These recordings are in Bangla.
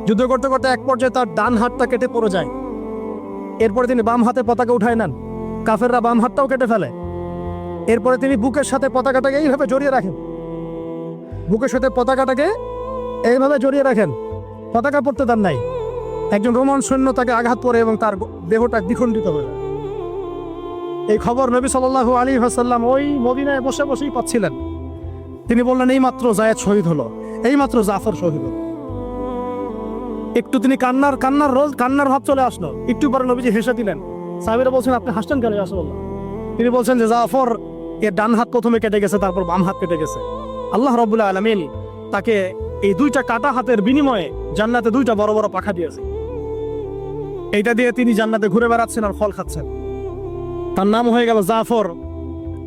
যুদ্ধ করতে করতে এক পর্যায়ে তার ডান হাতটা কেটে পড়ে যায়। এরপরে তিনি বাম হাতে পতাকা উঠায় নেন, কাফেররা বাম হাতটাও কেটে ফেলে। এরপরে তিনি বুকের সাথে পতাকাটাকে এইভাবে জড়িয়ে রাখেন, বুকের সাথে পতাকাটাকে এইভাবে জড়িয়ে রাখেন, পতাকা পড়তে দেন নাই। একজন রোমান সৈন্য তাকে আঘাত করে এবং তার দেহটা দ্বিখণ্ডিত হয়ে যায়। এই খবর নবী সাল্লাল্লাহু আলাইহি ওয়াসাল্লাম ওই মদিনায় বসে বসেই পাচ্ছিলেন। তিনি বললেন, এই মাত্র জায়েদ শহীদ হলো, এই মাত্র জাফর শহীদ হলো। একটু তিনি কান্নার ভাব চলে আসলো। একটু পরে নবীজি হেসে দিলেন। সাহাবীরা বলছেন, আপনি হাসছেন কেন ইয়া রাসূলুল্লাহ? তিনি বলছেন যে জাফর এর ডান হাত প্রথমে কেটে গেছে, তারপর বাম হাত কেটে গেছে। আল্লাহ রাব্বুল আলামিন তাকে এই দুইটা কাটা হাতের বিনিময়ে জান্নাতে দুইটা বড় বড় পাখা দিয়েছে। এইটা দিয়ে তিনি জান্নাতে ঘুরে বেড়াচ্ছেন আর ফল খাচ্ছেন। তার নাম হয়ে গেল জাফর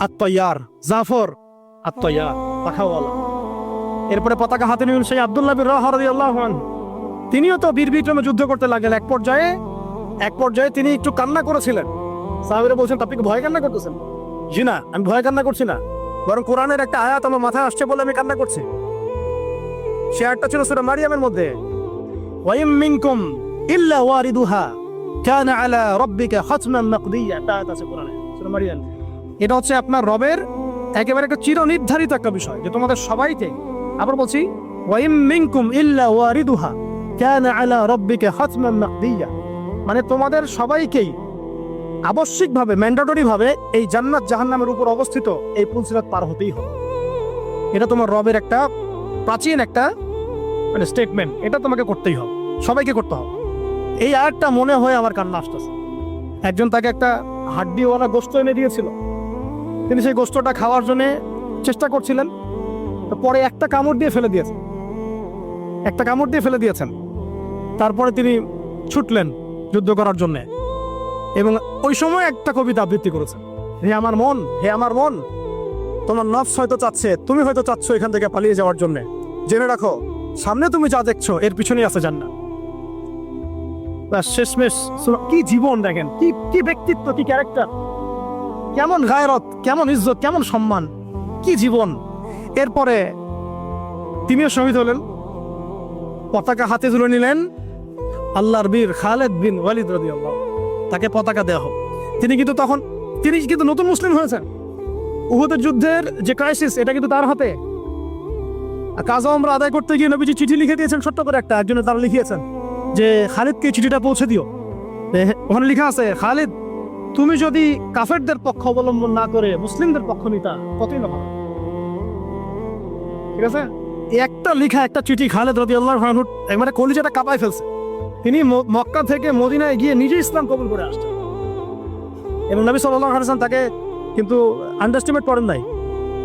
আত-তাইয়ার, জাফর আত-তাইয়ার, পাখাওয়ালা। এরপরে পতাকা হাতে নিলেন সেই আব্দুল্লাহ বিন রাওয়াহা রাদিয়াল্লাহু আনহু। তিনিও তো বীর বিক্রমে যুদ্ধ করতে লাগলেন। এক পর্যায়ে তিনি একটু কান্না করেছিলেন। সাহাবীরা বলছেন, আপনি কি ভয় কান্না করতেছেন? জি না, আমি ভয় কান্না করছি না, বরং কোরআনের একটা আয়াত আমার মাথায় আসছে বলে আমি কান্না করছি। সে আয়াতটা ছিল সূরা মারিয়ামের মধ্যে, ওয়া ইম মিনকুম ইল্লা ওয়ারিদুহা কানা আলা রাব্বিকা হাতমান মাকদিয়া। একটা আয়াত আছে কোরআনে, সূরা মারিয়াম। এটা হচ্ছে আপনার রবের একেবারে একটা চিরনির্ধারিত একটা বিষয় যে তোমাদের সবাইকে, আবার বলছি, ওয়া ইম মিনকুম ইল্লা ওয়ারিদুহা কানা আলা রাব্বিকা হাতমান মাকদিয়া, মানে তোমাদের সবাইকেই আবশ্যিকভাবে, ম্যান্ডেটরি ভাবে এই জান্নাত জাহান্নামের উপর অবস্থিত এই পুলসিরাত পার হতেই হবে। এটা তোমার রবের একটা প্রাচীন একটা মানে স্টেটমেন্ট, এটা তোমাকে করতেই হবে, সবাইকে করতে হবে। এই আয়াতটা মনে হয় আমার কান্না আসতেছে। একজন তাকে একটা হাড্ডিওয়ালা গোশত এনে দিয়েছিল, তিনি সেই গোশতটা খাওয়ার জন্য চেষ্টা করছিলেন, তো পরে একটা কামড় দিয়ে ফেলে দিয়েছেন। তারপরে তিনি ছুটলেন যুদ্ধ করার জন্য এবং ওই সময় একটা কবিতা আবৃত্তি করেছেন, হে আমার মন, তোমার নফস হয়তো চাচ্ছে, তুমি হয়তো চাচ্ছ এখান থেকে পালিয়ে যাওয়ার জন্য, জেনে রাখো সামনে তুমি যা দেখছো এর পিছনেই আছে জান্নাত। শেষমেশ কি জীবন দেখেন, কি ব্যক্তিত্ব, কি ক্যারেক্টার, কেমন গায়রত, কেমন ইজ্জত, কেমন সম্মান, কি জীবন। এরপরে তিনিও শহীদ হলেন, পতাকা হাতে তুলে নিলেন আল্লাহর বীর খালেদ বিন ওয়ালিদ রাদিয়াল্লাহু, তাকে পতাকা দেওয়া হোক। তিনি কিন্তু নতুন মুসলিম হয়েছেন। উহুদের যুদ্ধের যে ক্রাইসিস, এটা কিন্তু তার হাতে। কাজা ওমরা আদায় করতে গিয়ে নবীজি চিঠি লিখে দিয়েছেন, ছোট্ট করে একজনে তারা লিখিয়েছেন যে খালিদকে চিঠিটা পৌঁছে দিও। ওখানে লেখা আছে, খালিদ তুমি যদি কাফেরদের পক্ষ অবলম্বন না করে মুসলিমদের পক্ষ নিতা কতই না ভালো। ঠিক আছে, একটা চিঠি খালিদ রাদিয়াল্লাহু আনহু মানে কলিজাটা কাঁপায় ফেলছে। তিনি মক্কা থেকে মদিনায় গিয়ে নিজে ইসলাম কবুল করে আসছেন এবং নবী সাল্লাল্লাহু আলাইহি ওয়াসাল্লাম তাকে কিন্তু আন্ডারস্টিমেট করেন নাই।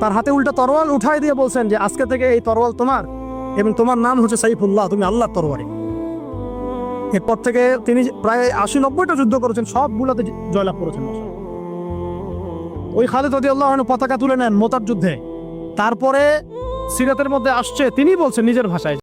তার হাতে উল্টা তরোয়াল উঠাই দিয়ে বলছেন যে আজকে থেকে এই তরোয়াল তোমার এবং তোমার নাম হচ্ছে সাইফুল্লাহ, তুমি আল্লাহর তরবারি। এরপর থেকে তিনি প্রায় 80-90টা যুদ্ধ করেছেন, সবগুলোতে জয়লাভ করেছেন। ওই খালিদ রাদিয়াল্লাহু আনহু পতাকা তুলে নেন মোতার যুদ্ধে। তারপরে সিরাতের মধ্যে আসছে, তিনি বলছেন নিজের ভাষায়